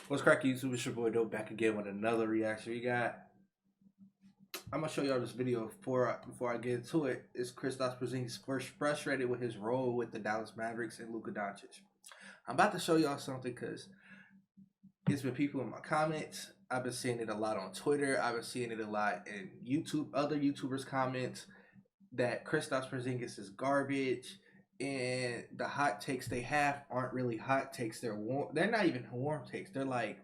What's cracking, YouTube? It's your boy Dope back again with another reaction. I'm gonna show y'all this video before I get into it. It's Kristaps Porzingis first frustrated with his role with the Dallas Mavericks and Luka Doncic. I'm about to show y'all something because it's been people in my comments. I've been seeing it a lot on Twitter. I've been seeing it a lot in YouTube, other YouTubers' comments that Kristaps Porzingis is garbage. And the hot takes they have aren't really hot takes. They're warm. They're not even warm takes. They're like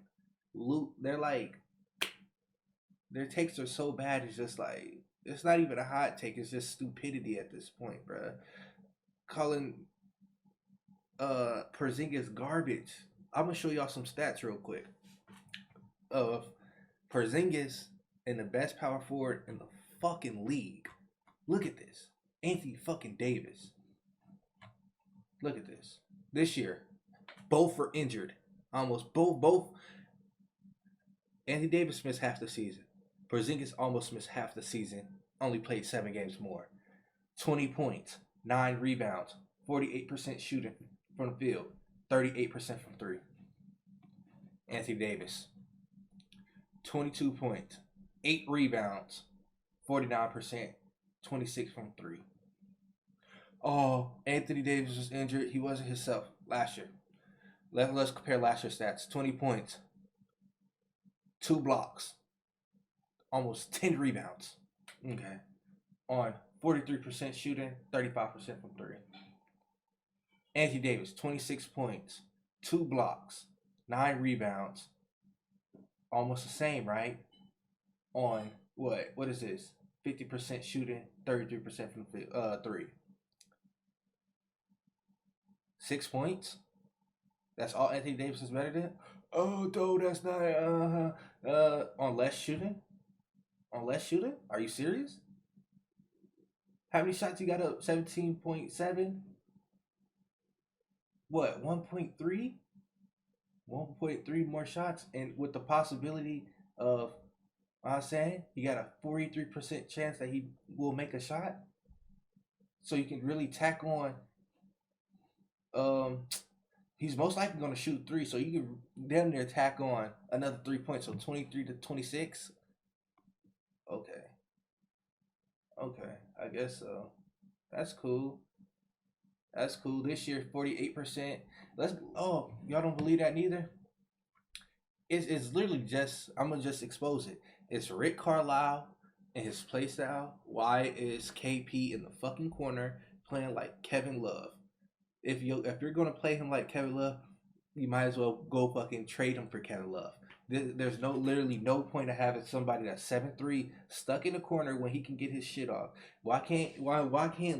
their takes are so bad. It's just like it's not even a hot take. It's just stupidity at this point, bro. Calling Porzingis garbage. I'm gonna show y'all some stats real quick of Porzingis and the best power forward in the fucking league. Look at this, Anthony fucking Davis. Look at this. This year, both were injured. Almost both. Anthony Davis missed half the season. Porzingis almost missed half the season. Only played 7 games more. 20 points, 9 rebounds, 48% shooting from the field, 38% from 3. Anthony Davis, 22 points, 8 rebounds, 49%, 26 from 3. Oh, Anthony Davis was injured. He wasn't himself last year. Let's compare last year's stats. 20 points, 2 blocks, almost 10 rebounds. Okay. On 43% shooting, 35% from 3. Anthony Davis, 26 points, 2 blocks, 9 rebounds. Almost the same, right? On what is this? 50% shooting, 33% from 3. 6 points. That's all Anthony Davis is better than. Oh, no, that's not. On less shooting. On less shooting? Are you serious? How many shots you got up? 17.7. What? 1.3. 1.3 more shots, and with the possibility of, I'm saying, you got a 43% chance that he will make a shot. So you can really tack on. He's most likely going to shoot 3, so you can damn near tack on another 3 points, so 23 to 26. Okay, I guess so. That's cool. That's cool. This year, 48%. Y'all don't believe that neither? It's literally just, I'm gonna just expose it. It's Rick Carlisle and his play style. Why is KP in the fucking corner playing like Kevin Love? If you're gonna play him like Kevin Love, you might as well go fucking trade him for Kevin Love. There's literally no point of having somebody that's 7'3" stuck in the corner when he can get his shit off. Why can't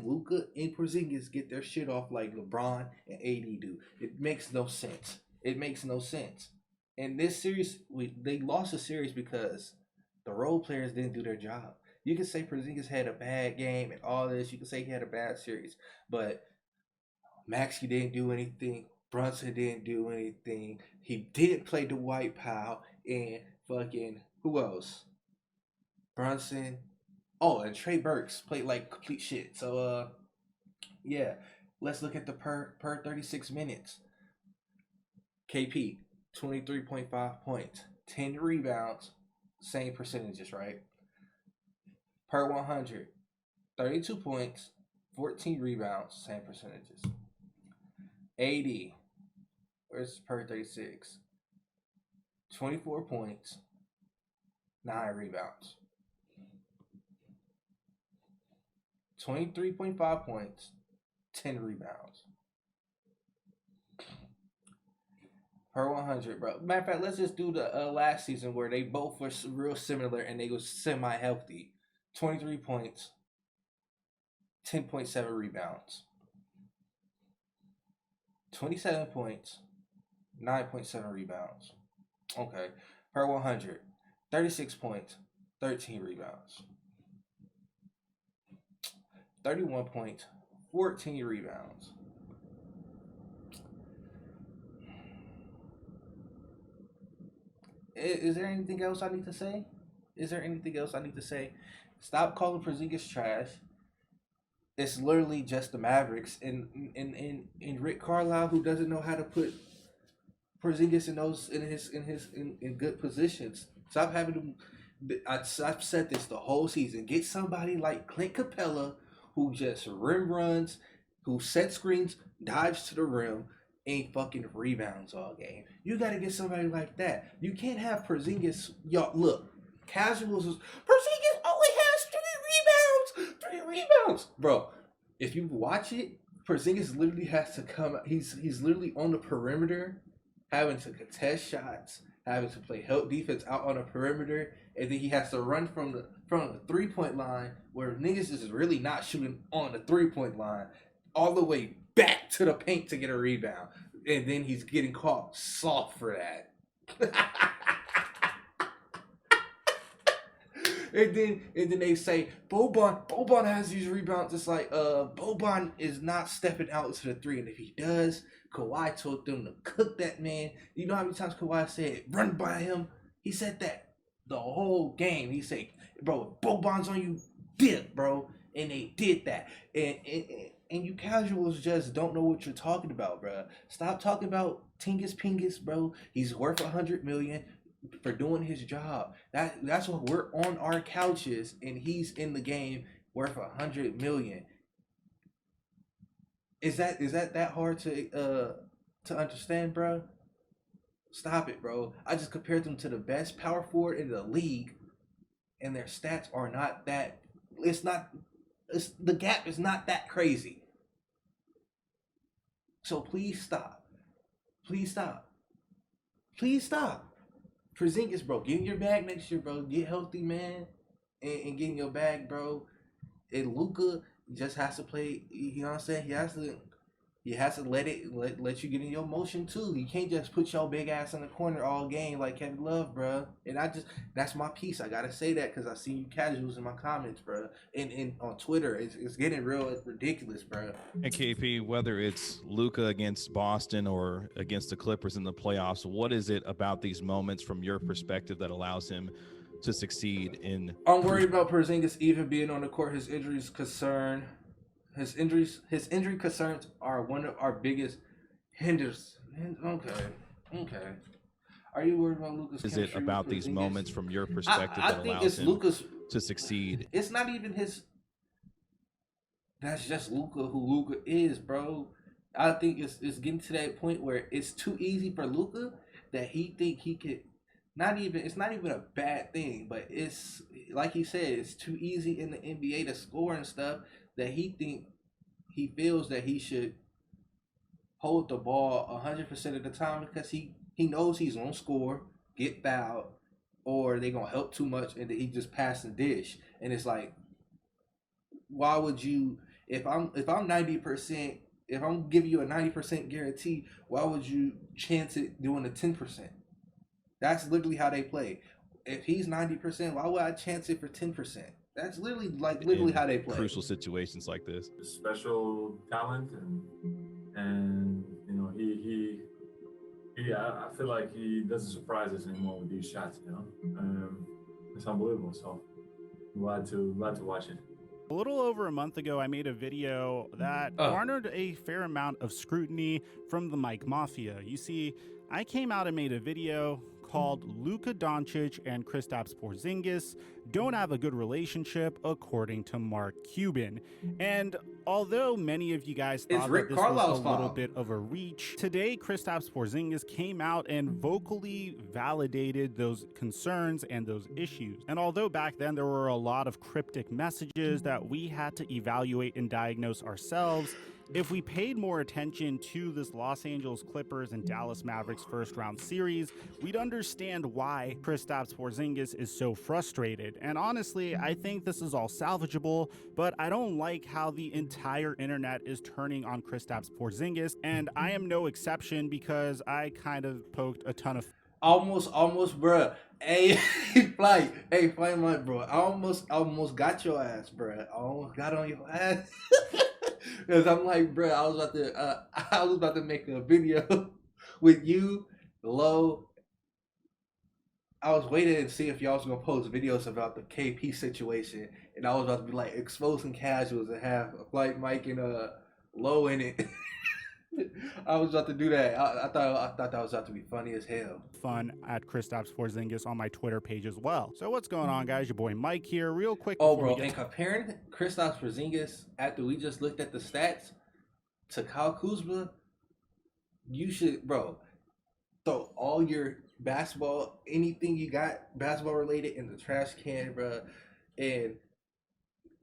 Luka and Porzingis get their shit off like LeBron and AD do? It makes no sense. It makes no sense. In this series, they lost the series because the role players didn't do their job. You can say Porzingis had a bad game and all this. You can say he had a bad series, but Maxey didn't do anything. Brunson didn't do anything. He didn't play Dwight Powell and fucking who else? Brunson. Oh, and Trey Burks played like complete shit. So yeah. Let's look at the per 36 minutes. KP, 23.5 points, 10 rebounds, same percentages, right? Per 100, 32 points, 14 rebounds, same percentages. AD, where's per 36? 24 points, 9 rebounds. 23.5 points, 10 rebounds. Per 100, bro. Matter of fact, let's just do the last season where they both were real similar and they was semi-healthy. 23 points, 10.7 rebounds. 27 points, 9.7 rebounds. Okay. Per 100, 36 points, 13 rebounds. 31 points, 14 rebounds. Is there anything else I need to say? Stop calling Porzingis trash. It's literally just the Mavericks and Rick Carlisle, who doesn't know how to put Porzingis in good positions. Stop having him. I've said this the whole season. Get somebody like Clint Capella who just rim runs, who sets screens, dives to the rim, and fucking rebounds all game. You got to get somebody like that. You can't have Porzingis. Y'all look, casuals. Porzingis only has 3 rebounds, bro. If you watch it, Porzingis literally has to come. He's literally on the perimeter, having to contest shots, having to play help defense out on the perimeter, and then he has to run from the 3-point line where niggas is really not shooting on the 3-point line, all the way back to the paint to get a rebound, and then he's getting caught soft for that. And then they say Boban has these rebounds. It's like Boban is not stepping out to the 3, and if he does, Kawhi told them to cook that man. You know how many times Kawhi said run by him? He said that the whole game. He said, bro, if Boban's on you, dip, bro, and they did that. And you casuals just don't know what you're talking about, bro. Stop talking about Tingus Pingus, bro. He's worth $100 million. For doing his job. That's what we're on our couches and he's in the game worth $100 million. Is that hard to understand, bro? Stop it, bro. I just compared them to the best power forward in the league, and their stats are not that. The gap is not that crazy. So please stop. Please stop. Please stop. Porzingis, bro, get in your bag next year, bro. Get healthy, man, and get in your bag, bro. And Luka just has to play. You know what I'm saying? He has to let you get in your motion too. You can't just put your big ass in the corner all game like Kevin Love, bro. And that's my piece. I gotta say that because I see you casuals in my comments, bro. And on Twitter, it's getting real ridiculous, bro. And KP, whether it's Luka against Boston or against the Clippers in the playoffs, what is it about these moments from your perspective that allows him to succeed in? I'm worried about Porzingis even being on the court. His injuries concern. His injury concerns are one of our biggest hinders. Okay. Are you worried about Luka's? Is it about these moments from your perspective that allows him to succeed? It's not even his. That's just Luka who Luka is, bro. I think it's getting to that point where it's too easy for Luka that he think he could. It's not even a bad thing, but it's like he said, it's too easy in the NBA to score and stuff that he feels that he should hold the ball 100% of the time because he knows he's gonna score, get fouled, or they gonna help too much, and then he just pass and dish. And it's like, why would you? If I'm 90%, if I'm giving you a 90% guarantee, why would you chance it doing a 10%? That's literally how they play. If he's 90%, why would I chance it for 10%? That's literally how they play. Crucial situations like this. Special talent, and you know he I feel like he doesn't surprise us anymore with these shots. You know, it's unbelievable. So glad to watch it. A little over a month ago, I made a video that garnered a fair amount of scrutiny from the Mike Mafia. You see, I came out and made a video called Luka Doncic and Kristaps Porzingis don't have a good relationship, according to Mark Cuban. And although many of you guys thought that this was a little bit of a reach, today Kristaps Porzingis came out and vocally validated those concerns and those issues. And although back then there were a lot of cryptic messages that we had to evaluate and diagnose ourselves, if we paid more attention to this Los Angeles Clippers and Dallas Mavericks first round series, we'd understand why Kristaps Porzingis is so frustrated. And honestly, I think this is all salvageable, but I don't like how the entire internet is turning on Kristaps Porzingis, and I am no exception because I kind of poked a ton of almost, bruh. Hey, FlightMike, bro. I almost got your ass, bruh. I almost got on your ass. Because I'm like, bro, I was about to make a video with you, Low. I was waiting to see if y'all was gonna post videos about the KP situation, and I was about to be like exposing casuals and have FlightMike and Low in it. I was about to do that. I thought that was about to be funny as hell. Fun at Kristaps Porzingis on my Twitter page as well. So what's going on, guys? Your boy Mike here. Real quick. Oh, bro, and comparing Kristaps Porzingis after we just looked at the stats to Kyle Kuzma, you should, bro, throw all your basketball, anything you got basketball related in the trash can, bro, and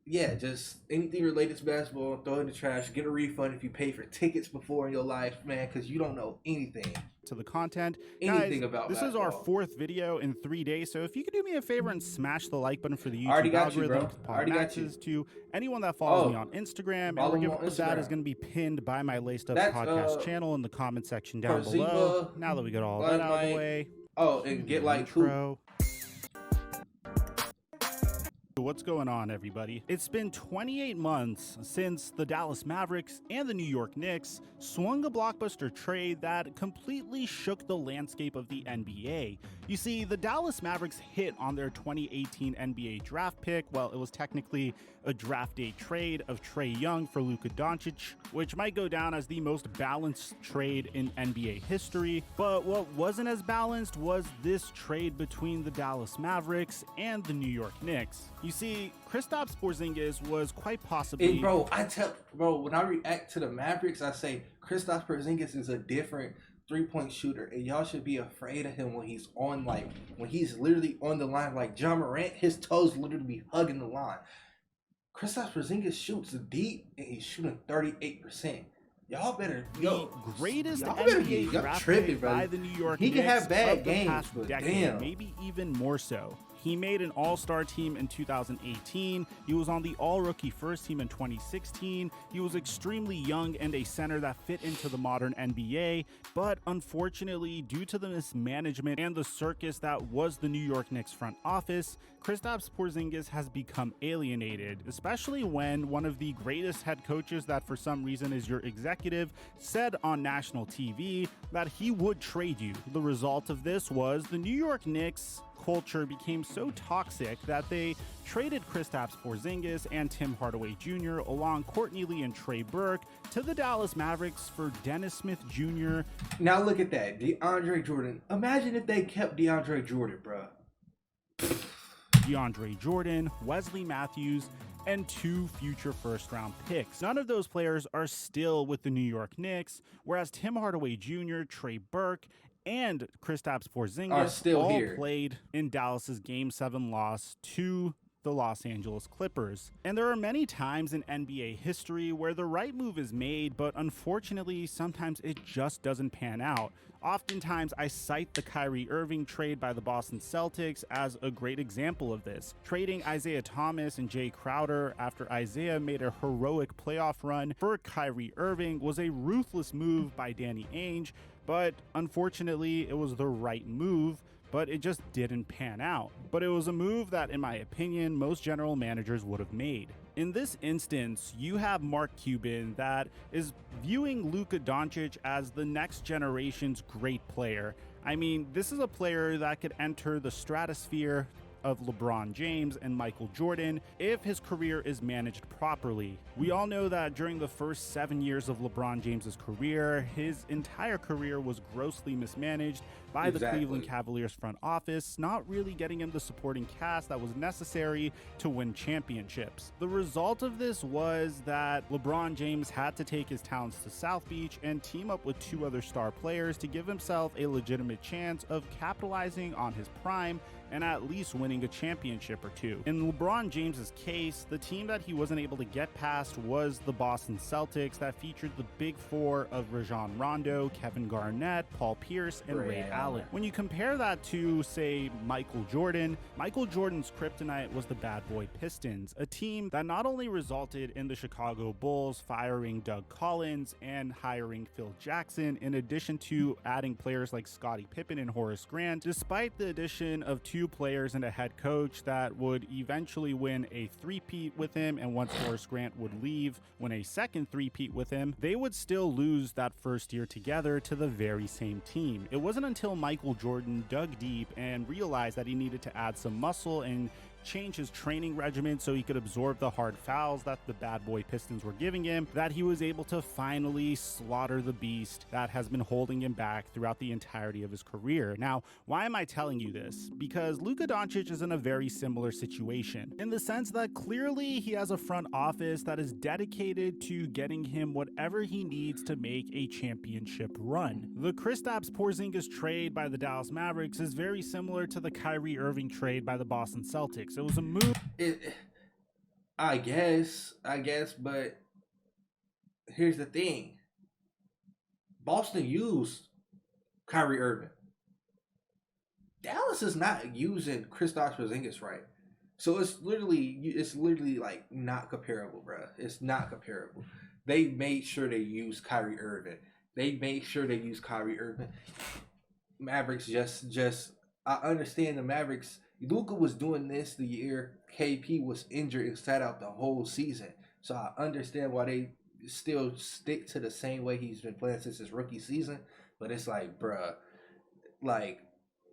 yeah, just anything related to basketball, throw it in the trash. Get a refund if you pay for tickets before in your life, man, because you don't know anything. To the content. Anything Guys, about this basketball. is our 4th video in 3 days, so if you could do me a favor and smash the like button for the YouTube Already got you, algorithm, bro. Already got you. to anyone that follows me on Instagram, follow and him on that Instagram. is going to be pinned by my Laced Up That's, podcast channel in the comment section down Porzingis, below. Now that we got all that out of the TheFlightMike. way. Oh, and get like who? Intro. What's going on, everybody? It's been 28 months since the Dallas Mavericks and the New York Knicks swung a blockbuster trade that completely shook the landscape of the NBA. You see, the Dallas Mavericks hit on their 2018 NBA draft pick. Well, it was technically a draft day trade of Trae Young for Luka Doncic, which might go down as the most balanced trade in NBA history. But what wasn't as balanced was this trade between the Dallas Mavericks and the New York Knicks. You see, Kristaps Porzingis was quite possibly... And bro, when I react to the Mavericks, I say Kristaps Porzingis is a different three-point shooter, and y'all should be afraid of him when he's on, like, when he's literally on the line. Like John Morant, his toes literally be hugging the line. Kristaps Porzingis shoots deep, and he's shooting 38%. Y'all better the greatest y'all better NBA y'all draft tripping, pick bro. by the New York He Knicks can have bad of the games, past but decade, damn. maybe even more so. He made an all-star team in 2018. He was on the all-rookie first team in 2016. He was extremely young and a center that fit into the modern NBA. But unfortunately, due to the mismanagement and the circus that was the New York Knicks front office, Kristaps Porzingis has become alienated, especially when one of the greatest head coaches that for some reason is your executive said on national TV that he would trade you. The result of this was the New York Knicks culture became so toxic that they traded Kristaps Porzingis and Tim Hardaway Jr. along Courtney Lee and Trey Burke to the Dallas Mavericks for Dennis Smith Jr. Now look at that, DeAndre Jordan. Imagine if they kept DeAndre Jordan, bro. DeAndre Jordan, Wesley Matthews, and 2 future first-round picks. None of those players are still with the New York Knicks, whereas Tim Hardaway Jr., Trey Burke, and Kristaps Porzingis all played in Dallas's Game 7 loss to the Los Angeles Clippers. And there are many times in NBA history where the right move is made, but unfortunately, sometimes it just doesn't pan out. Oftentimes, I cite the Kyrie Irving trade by the Boston Celtics as a great example of this. Trading Isaiah Thomas and Jay Crowder after Isaiah made a heroic playoff run for Kyrie Irving was a ruthless move by Danny Ainge, but unfortunately, it was the right move, but it just didn't pan out. But it was a move that, in my opinion, most general managers would have made. In this instance, you have Mark Cuban that is viewing Luka Doncic as the next generation's great player. I mean, this is a player that could enter the stratosphere of LeBron James and Michael Jordan if his career is managed properly. We all know that during the first 7 years of LeBron James's career, his entire career was grossly mismanaged by the Cleveland Cavaliers front office, not really getting him the supporting cast that was necessary to win championships. The result of this was that LeBron James had to take his talents to South Beach and team up with 2 other star players to give himself a legitimate chance of capitalizing on his prime and at least winning a championship or 2. In LeBron James's case, the team that he wasn't able to get past was the Boston Celtics that featured the big 4 of Rajon Rondo, Kevin Garnett, Paul Pierce, and Ray Allen. When you compare that to, say, Michael Jordan's kryptonite was the Bad Boy Pistons, a team that not only resulted in the Chicago Bulls firing Doug Collins and hiring Phil Jackson, in addition to adding players like Scottie Pippen and Horace Grant, despite the addition of 2 players and a head coach that would eventually win a three-peat with him, and once Horace Grant would leave, win a second three-peat with him, they would still lose that first year together to the very same team. It wasn't until Michael Jordan dug deep and realized that he needed to add some muscle and change his training regimen so he could absorb the hard fouls that the bad boy Pistons were giving him, that he was able to finally slaughter the beast that has been holding him back throughout the entirety of his career. Now, why am I telling you this? Because Luka Doncic is in a very similar situation, in the sense that clearly he has a front office that is dedicated to getting him whatever he needs to make a championship run. The Kristaps Porzingis trade by the Dallas Mavericks is very similar to the Kyrie Irving trade by the Boston Celtics. It was a move. I guess, but here's the thing. Boston used Kyrie Irving. Dallas is not using Kristaps Porzingis right. So it's literally like not comparable, bro. It's not comparable. They made sure they used Kyrie Irving. Mavericks just I understand the Mavericks. Luka was doing this the year KP was injured and sat out the whole season. So I understand why they still stick to the same way he's been playing since his rookie season. But it's like, bruh, like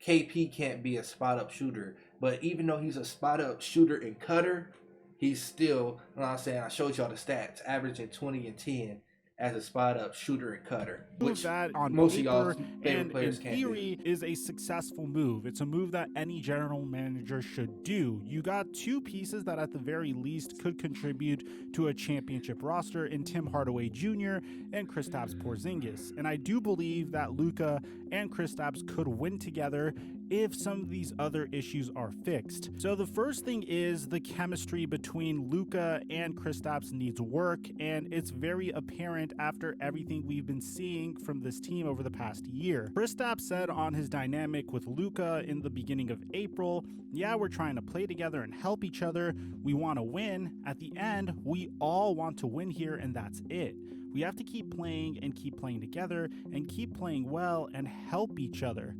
KP can't be a spot-up shooter. But even though he's a spot-up shooter and cutter, he's still, you know what I'm saying, I showed y'all the stats, averaging 20 and 10 as a spot-up shooter and cutter, which that on most of paper y'all's favorite and players in can't theory do. is a successful move. It's a move that any general manager should do. You got two pieces that at the very least could contribute to a championship roster in Tim Hardaway Jr. and Kristaps Porzingis. And I do believe that Luka and Kristaps could win together if some of these other issues are fixed. So the first thing is the chemistry between Luka and Kristaps needs work, and it's very apparent after everything we've been seeing from this team over the past year. Kristaps said on his dynamic with Luka in the beginning of April, yeah, we're trying to play together and help each other. We want to win. At the end, we all want to win here, and that's it. We have to keep playing and keep playing together and keep playing well and help each other.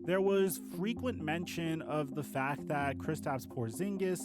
There was frequent mention of the fact that Kristaps Porzingis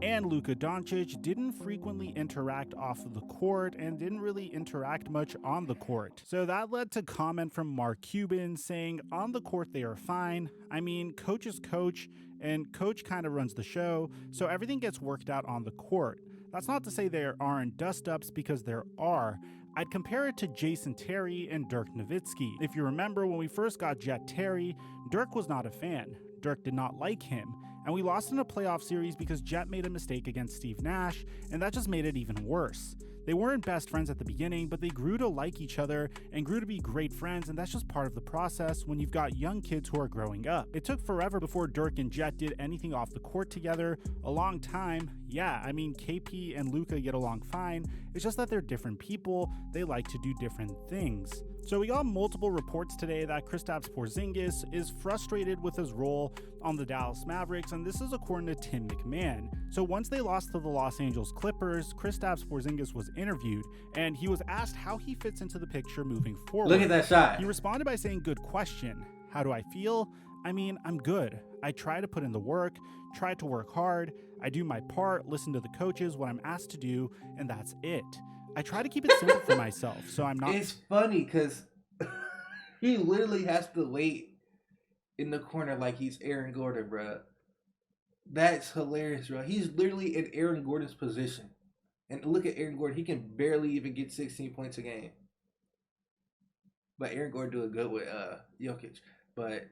and Luka Doncic didn't frequently interact off of the court and didn't really interact much on the court. So that led to comment from Mark Cuban saying on the court they are fine. I mean, coach is coach and coach kind of runs the show, so everything gets worked out on the court. That's not to say there aren't dust-ups, because there are. I'd compare it to Jason Terry and Dirk Nowitzki. If you remember, when we first got Jet Terry, Dirk was not a fan. Dirk did not like him. And we lost in a playoff series because Jet made a mistake against Steve Nash, and that just made it even worse. They weren't best friends at the beginning, but they grew to like each other and grew to be great friends, and that's just part of the process when you've got young kids who are growing up. It took forever before Dirk and Jet did anything off the court together, a long time. Yeah, I mean, KP and Luka get along fine. It's just that they're different people. They like to do different things. So we got multiple reports today that Kristaps Porzingis is frustrated with his role on the Dallas Mavericks, and this is according to Tim McMahon. So once they lost to the Los Angeles Clippers, Kristaps Porzingis was interviewed, and he was asked how he fits into the picture moving forward. Look at that shot. He responded by saying, "Good question. How do I feel? I mean, I'm good. I try to put in the work, try to work hard. I do my part, listen to the coaches, what I'm asked to do, and that's it. I try to keep it simple for myself, so I'm not..." It's funny because he literally has to wait in the corner like he's Aaron Gordon, bro. That's hilarious, bro. He's literally in Aaron Gordon's position. And look at Aaron Gordon. He can barely even get 16 points a game. But Aaron Gordon doing good with Jokic. But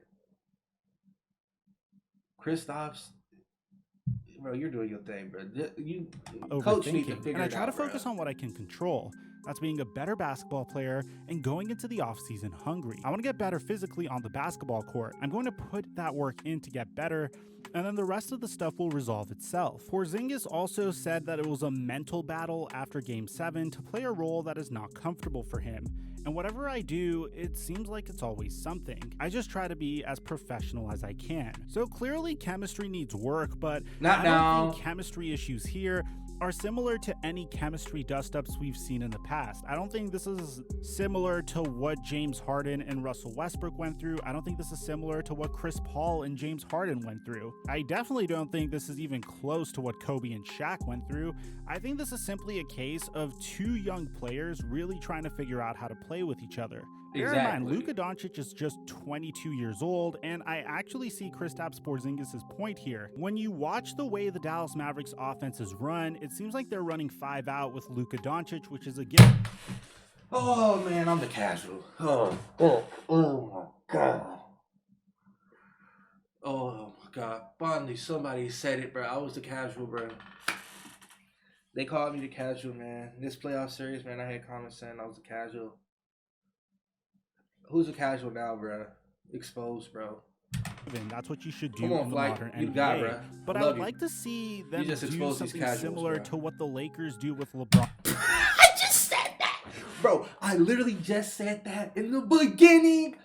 Kristaps, bro, you're doing your thing, bro. You coach need to figure it out. And I try to focus on what I can control. That's being a better basketball player and going into the offseason hungry. I want to get better physically on the basketball court. I'm going to put that work in to get better, and then the rest of the stuff will resolve itself. Porzingis also said that it was a mental battle after Game 7 to play a role that is not comfortable for him. And whatever I do, it seems like it's always something. I just try to be as professional as I can. So clearly chemistry needs work, but I don't think chemistry issues here are similar to any chemistry dust-ups we've seen in the past. I don't think this is similar to what James Harden and Russell Westbrook went through. I don't think this is similar to what Chris Paul and James Harden went through. I definitely don't think this is even close to what Kobe and Shaq went through. I think this is simply a case of two young players really trying to figure out how to play with each other. Bear in mind, Exactly. Luka Doncic is just 22 years old, and I actually see Kristaps Porzingis' point here. When you watch the way the Dallas Mavericks offense is run, it seems like they're running 5 out with Luka Doncic, which is a gift. Oh man, I'm the casual. Oh my god. Oh my god. Finally, somebody said it, bro. I was the casual, bro. They called me the casual, man. This playoff series, man, I had comments saying I was the casual. Who's the casual now, bro? Exposed, bro. That's what you should do Come on, in the Flight. modern You NBA. got it, bro. But I Love would you. like to see them just do exposed these something casuals, similar bro. to what the Lakers do with LeBron. I just said that, bro. I literally just said that in the beginning.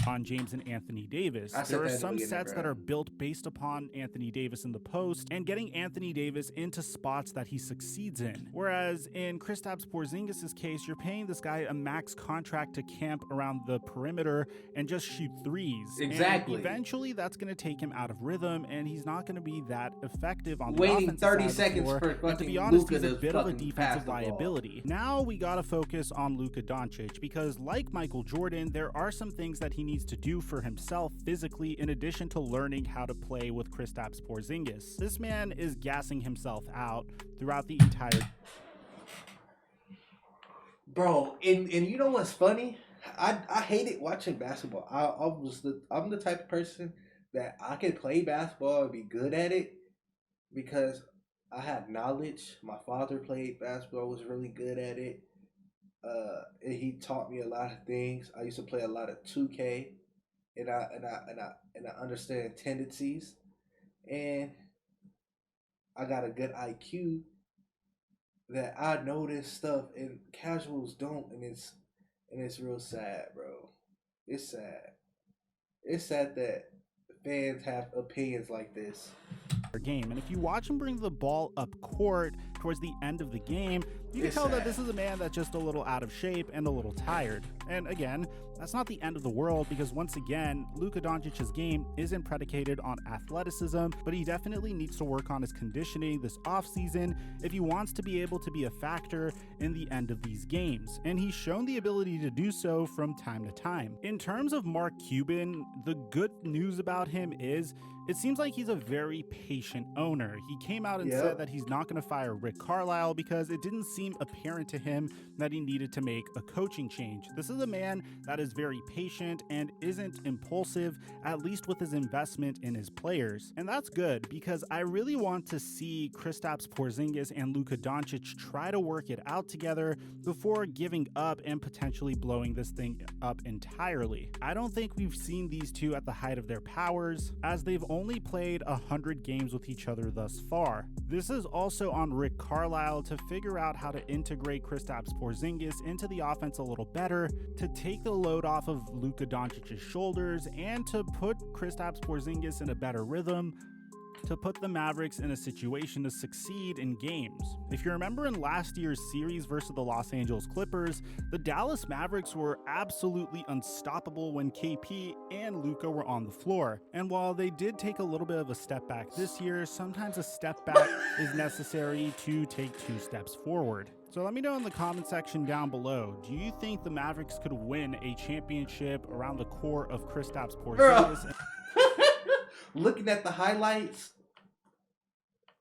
On James and Anthony Davis. I said There are that in the some beginning, sets bro. that are built based upon Anthony Davis in the post and getting Anthony Davis into spots that he succeeds in. Whereas in Kristaps Porzingis' case, you're paying this guy a max contract to camp around the perimeter and just shoot threes. Exactly. And eventually that's going to take him out of rhythm, and he's not going to be that effective on the Waiting offensive 30 side of the seconds floor. for And to fucking be honest, Luka he's a to bit of a fucking defensive pass the ball. liability. Now we got to focus on Luka Doncic because, like Michael Jordan, there are some things that he needs to do for himself physically in addition to learning how to play with Kristaps Porzingis. This man is gassing himself out throughout the entire... Bro, and you know what's funny? I hated watching basketball. I'm the type of person that I can play basketball and be good at it because I have knowledge. My father played basketball, was really good at it. And he taught me a lot of things. I used to play a lot of 2K, and I understand tendencies, and I got a good IQ that I know this stuff and casuals don't, and it's real sad, bro. It's sad. It's sad that fans have opinions like this. Game. And if you watch him bring the ball up court towards the end of the game, you can tell that this is a man that's just a little out of shape and a little tired. And again, that's not the end of the world because once again, Luka Doncic's game isn't predicated on athleticism, but he definitely needs to work on his conditioning this offseason if he wants to be able to be a factor in the end of these games. And he's shown the ability to do so from time to time. In terms of Mark Cuban, the good news about him is it seems like he's a very patient owner. He came out and said that he's not going to fire Rick Carlisle because it didn't seem apparent to him that he needed to make a coaching change. This is a man that is very patient and isn't impulsive, at least with his investment in his players. And that's good because I really want to see Kristaps Porzingis and Luka Doncic try to work it out together before giving up and potentially blowing this thing up entirely. I don't think we've seen these two at the height of their powers, as they've only played 100 games with each other thus far. This is also on Rick Carlisle to figure out how to integrate Kristaps Porzingis into the offense a little better, to take the load off of Luka Doncic's shoulders, and to put Kristaps Porzingis in a better rhythm, to put the Mavericks in a situation to succeed in games. If you remember in last year's series versus the Los Angeles Clippers, the Dallas Mavericks were absolutely unstoppable when KP and Luka were on the floor. And while they did take a little bit of a step back this year, sometimes a step back is necessary to take 2 steps forward. So let me know in the comment section down below, do you think the Mavericks could win a championship around the core of Kristaps Porzingis? Looking at the highlights,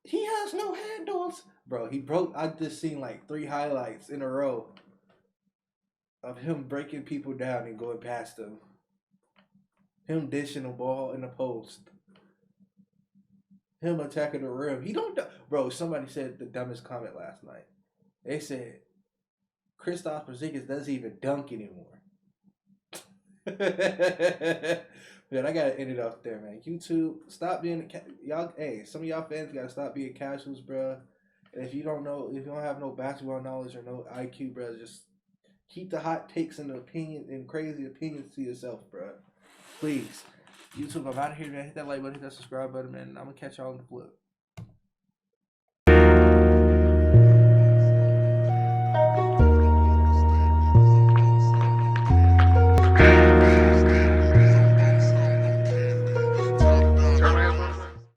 he has no handles. Bro, I just seen like 3 highlights in a row of him breaking people down and going past them. Him dishing the ball in the post. Him attacking the rim. Bro, somebody said the dumbest comment last night. They said, Kristaps Porzingis doesn't even dunk anymore. Man, I gotta end it off there, man. YouTube, stop being y'all. Hey, some of y'all fans gotta stop being casuals, bro. And if you don't have no basketball knowledge or no IQ, bro, just keep the hot takes and the opinion and crazy opinions to yourself, bro. Please, YouTube, I'm out of here, man. Hit that like button, hit that subscribe button, man. I'm gonna catch y'all on the flip.